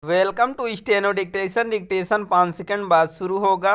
Welcome to steno dictation. Dictation 5 second बाद शुरू होगा।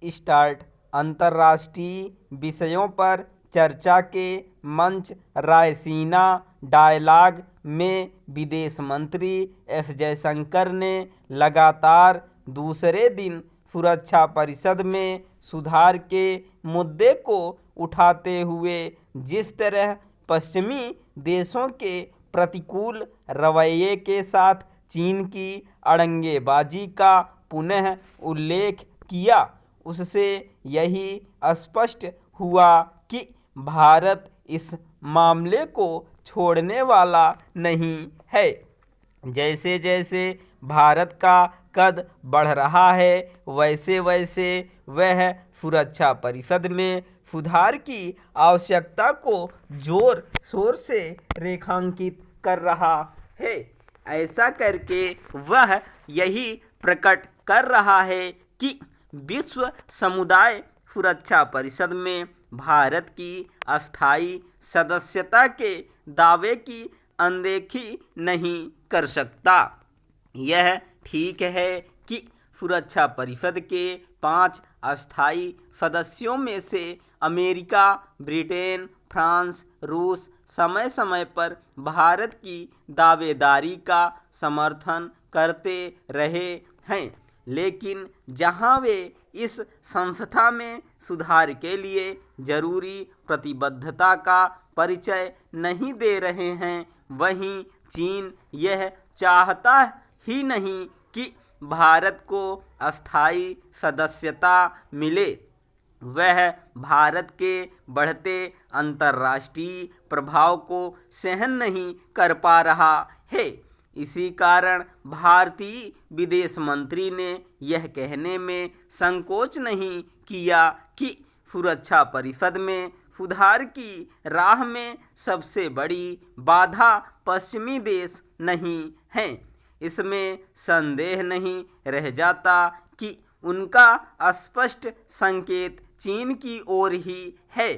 स्टार्ट। अंतर्राष्ट्रीय विषयों पर चर्चा के मंच रायसीना डायलॉग में विदेश मंत्री एस जयशंकर ने लगातार दूसरे दिन सुरक्षा परिषद में सुधार के मुद्दे को उठाते हुए जिस तरह पश्चिमी देशों के प्रतिकूल रवैये के साथ चीन की अड़ंगेबाजी का पुनः उल्लेख किया, उससे यही स्पष्ट हुआ कि भारत इस मामले को छोड़ने वाला नहीं है। जैसे जैसे भारत का कद बढ़ रहा है, वैसे वैसे वह सुरक्षा परिषद में सुधार की आवश्यकता को जोर शोर से रेखांकित कर रहा है। ऐसा करके वह यही प्रकट कर रहा है कि विश्व समुदाय सुरक्षा परिषद में भारत की अस्थायी सदस्यता के दावे की अनदेखी नहीं कर सकता। यह ठीक है कि सुरक्षा परिषद के 5 अस्थायी सदस्यों में से अमेरिका, ब्रिटेन, फ्रांस, रूस समय समय पर भारत की दावेदारी का समर्थन करते रहे हैं, लेकिन जहां वे इस संस्था में सुधार के लिए जरूरी प्रतिबद्धता का परिचय नहीं दे रहे हैं, वहीं चीन यह चाहता ही नहीं कि भारत को अस्थायी सदस्यता मिले। वह भारत के बढ़ते अंतर्राष्ट्रीय प्रभाव को सहन नहीं कर पा रहा है। इसी कारण भारतीय विदेश मंत्री ने यह कहने में संकोच नहीं किया कि सुरक्षा परिषद में सुधार की राह में सबसे बड़ी बाधा पश्चिमी देश नहीं हैं। इसमें संदेह नहीं रह जाता कि उनका स्पष्ट संकेत चीन की ओर ही है।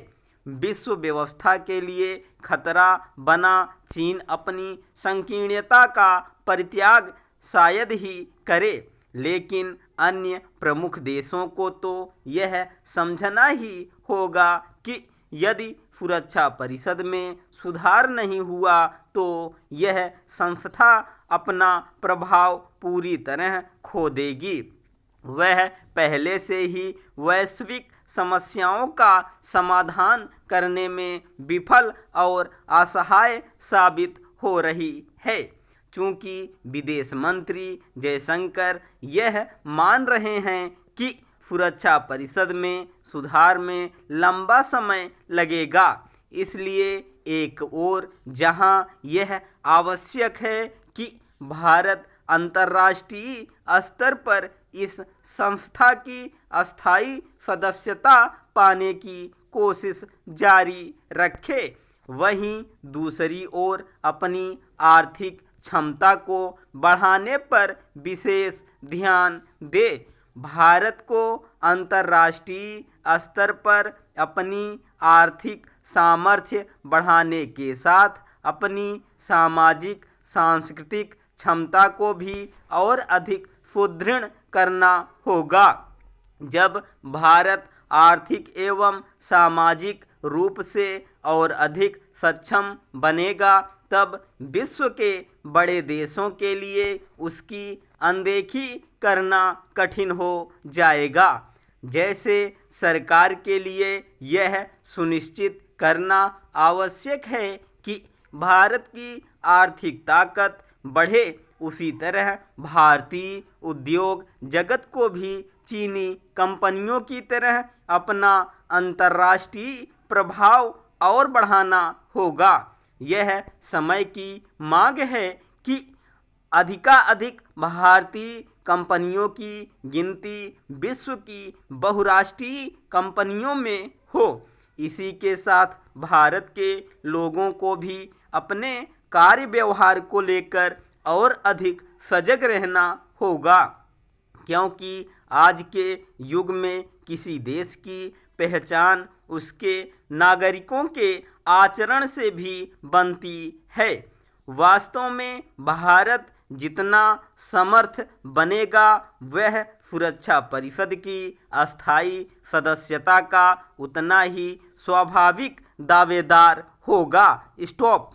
विश्व व्यवस्था के लिए खतरा बना चीन अपनी संकीर्णता का परित्याग शायद ही करे, लेकिन अन्य प्रमुख देशों को तो यह समझना ही होगा कि यदि सुरक्षा परिषद में सुधार नहीं हुआ तो यह संस्था अपना प्रभाव पूरी तरह खो देगी। वह पहले से ही वैश्विक समस्याओं का समाधान करने में विफल और असहाय साबित हो रही है। चूंकि विदेश मंत्री जयशंकर यह मान रहे हैं कि सुरक्षा परिषद में सुधार में लंबा समय लगेगा, इसलिए एक ओर जहां यह आवश्यक है कि भारत अंतर्राष्ट्रीय स्तर पर इस संस्था की अस्थायी सदस्यता पाने की कोशिश जारी रखे, वहीं दूसरी ओर अपनी आर्थिक क्षमता को बढ़ाने पर विशेष ध्यान दे। भारत को अंतर्राष्ट्रीय स्तर पर अपनी आर्थिक सामर्थ्य बढ़ाने के साथ अपनी सामाजिक सांस्कृतिक क्षमता को भी और अधिक सुदृढ़ करना होगा। जब भारत आर्थिक एवं सामाजिक रूप से और अधिक सक्षम बनेगा, तब विश्व के बड़े देशों के लिए उसकी अनदेखी करना कठिन हो जाएगा। जैसे सरकार के लिए यह सुनिश्चित करना आवश्यक है कि भारत की आर्थिक ताकत बढ़े, उसी तरह भारतीय उद्योग जगत को भी चीनी कंपनियों की तरह अपना अंतर्राष्ट्रीय प्रभाव और बढ़ाना होगा। यह समय की मांग है कि अधिकाधिक भारतीय कंपनियों की गिनती विश्व की बहुराष्ट्रीय कंपनियों में हो। इसी के साथ भारत के लोगों को भी अपने कार्य व्यवहार को लेकर और अधिक सजग रहना होगा, क्योंकि आज के युग में किसी देश की पहचान उसके नागरिकों के आचरण से भी बनती है। वास्तव में भारत जितना समर्थ बनेगा, वह सुरक्षा परिषद की अस्थायी सदस्यता का उतना ही स्वाभाविक दावेदार होगा। स्टॉप।